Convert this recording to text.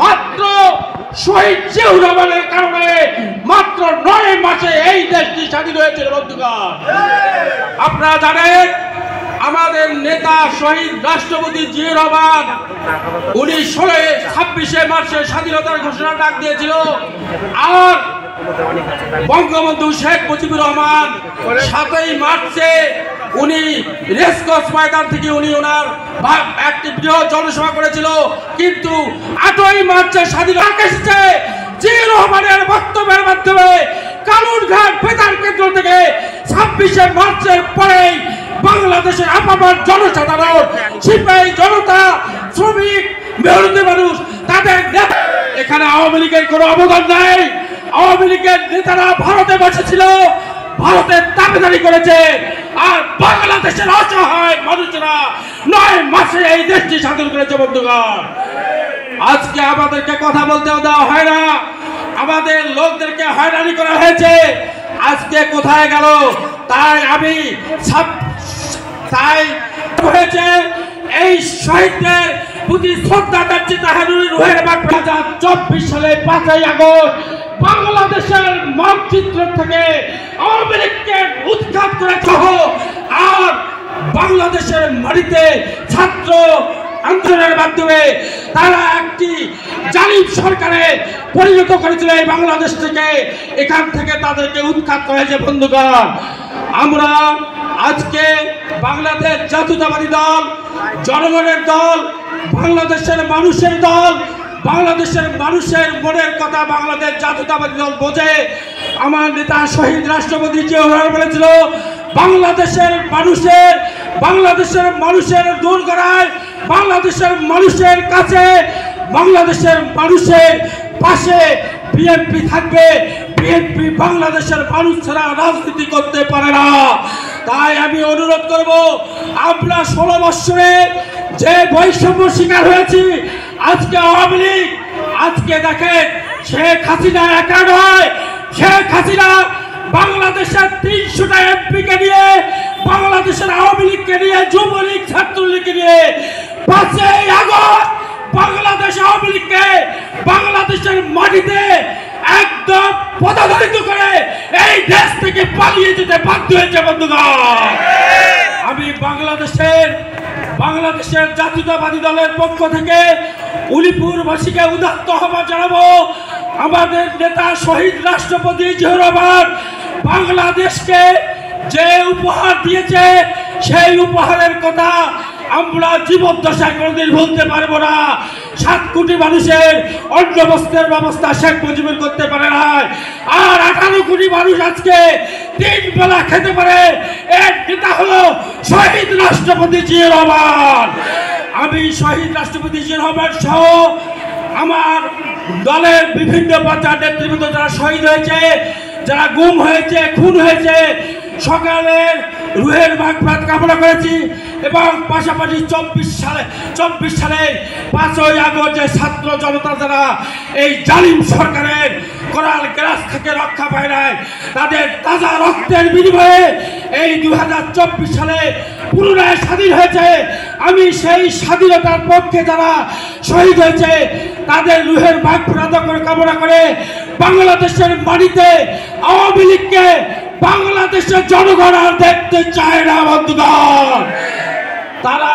মাত্র শহীদ জিয়াউর রহমানের কারণে মাত্র 9 মাসে এই দেশটি স্বাধীন হয়েছিল বন্ধুগণ। আপনারা জানেন আমাদের নেতা শহীদ রাষ্ট্রপতি জিয়াউর রহমান উনি 26 মার্চে স্বাধীনতার ঘোষণা ডাক দিয়েছিল, আর বঙ্গবন্ধু শেখ মুজিবুর রহমান 7 মার্চে উনি রেসকোর্স ময়দান থেকে উনি ওনার একটি বৃহৎ জনসভা করেছিল। কিন্তু 8 মার্চে স্বাধীনতা এসেছে জিয়াউর রহমানের বক্তব্যের মাধ্যমে কালুরঘাট বেতার কেন্দ্র থেকে 26 মার্চের পরেই বাংলাদেশের আপামর জনসাধারণ, সিপাহী জনতা, শ্রমিক, মেহনতি মানুষ তাদের এখানে আওয়ামী লীগের কোনো অবদান নাই। আওয়ামী লীগের নেতারা ভারতে বসেছিল, ভারতের দাবিদারি করেছে, আর বাংলাদেশের অসহায় মানুষরা 9 মাসে এই দেশটি স্বাধীন করেছে বন্ধুগণ। আজকে আমাদেরকে কথা বলতেও দেওয়া হয় না, আমাদের লোকদেরকে হয়রানি করা হয়েছে। আজকে কোথায় গেল তাই আমি হয়েছে এই শহীদদের প্রতি শ্রদ্ধা যাচ্ছে। তাহেরুল রুহের 2024 সালে 5 আগস্ট বাংলাদেশের মানচিত্র থেকে আওয়ামী লীগকে উৎখাত করে সহ আর বাংলাদেশের মাটিতে ছাত্র আন্দোলনের মাধ্যমে তারা একটি জালিম সরকারে পরিণত করেছিল এই বাংলাদেশ থেকে। এখান থেকে তাদেরকে উৎখাত করেছে বন্ধুগণ। আমরা আজকে বাংলাদেশ জাতীয়তাবাদী দল, জনগণের দল, বাংলাদেশের মানুষের দল, বাংলাদেশের মানুষের মনের কথা বাংলাদেশ জাতীয়তাবাদী দল বোঝে। আমার নেতা শহীদ রাষ্ট্রপতি জিয়াউর রহমান বলেছিল বাংলাদেশের মানুষের দূর করায়, বাংলাদেশের মানুষের কাছে, বাংলাদেশের মানুষের পাশে বিএনপি থাকবে। বিএনপি বাংলাদেশের মানুষ ছাড়া রাজনীতি করতে পারে না। তাই আমি অনুরোধ করব, আমরা 16 বছরে যে বৈষম্য শিকার হয়েছি, আজকে আওয়ামী লীগ, আজকে দেখেন শেখ হাসিনা একা নয়, শেখ হাসিনা বাংলাদেশের 300টা এমপিকে নিয়ে, বাংলাদেশের আওয়ামী লীগকে নিয়ে, যুবলীগ, ছাত্রলীগকে নিয়ে 5 আগস্ট বাংলাদেশ আওয়ামী লীগকে বাংলাদেশের মাটিতে একদম পদাদলিত করে এই দেশ থেকে পালিয়ে যেতে বাধ্য হয়েছে বন্ধুগণ। আমি বাংলাদেশের জাতীয়তাবাদী দলের পক্ষ থেকে উলিপুরবাসীকে উদাত্ত আহ্বান জানাবো, আমাদের নেতা শহীদ রাষ্ট্রপতি জিয়াউর রহমান বাংলাদেশকে যে উপহার দিয়েছে সেই উপহারের কথা আমরা জীবদ্দশায় কোনোদিন ভুলতে পারবো না। 7 কোটি মানুষের অন্ন বস্ত্রের ব্যবস্থা শেখ মুজিবুর করতে পারে না, আর 18 কোটি মানুষ আজকে 3 বেলা খেতে পারে। এর নেতা হলো শহীদ রাষ্ট্রপতি জিয়াউর রহমান। আমি শহীদ রাষ্ট্রপতি জিয়াউর রহমান সহ আমার দলের বিভিন্ন পর্যায়ের নেতৃবৃন্দ যারা শহীদ হয়েছে, যারা গুম হয়েছে, খুন হয়েছে, সকালের রুহের মাগফিরাত কামনা করেছি। এবং পাশাপাশি 24 সালে 5 আগস্ট যে ছাত্র জনতা যারা এই জালিম সরকারের করাল গ্রাস থেকে রক্ষা পায় নাই, তাদের তাজা রক্তের বিনিময়ে এই 2024 সালে পুনরায় স্বাধীন হয়েছে। আমি সেই স্বাধীনতার পক্ষে যারা শহীদ হয়েছে তাদের রুহের মাগফিরাত কামনা করে বাংলাদেশের মাটিতে আওয়ামী লীগকে বাংলাদেশের জনগণ আর দেখতে চায় না বন্ধুগণ। তারা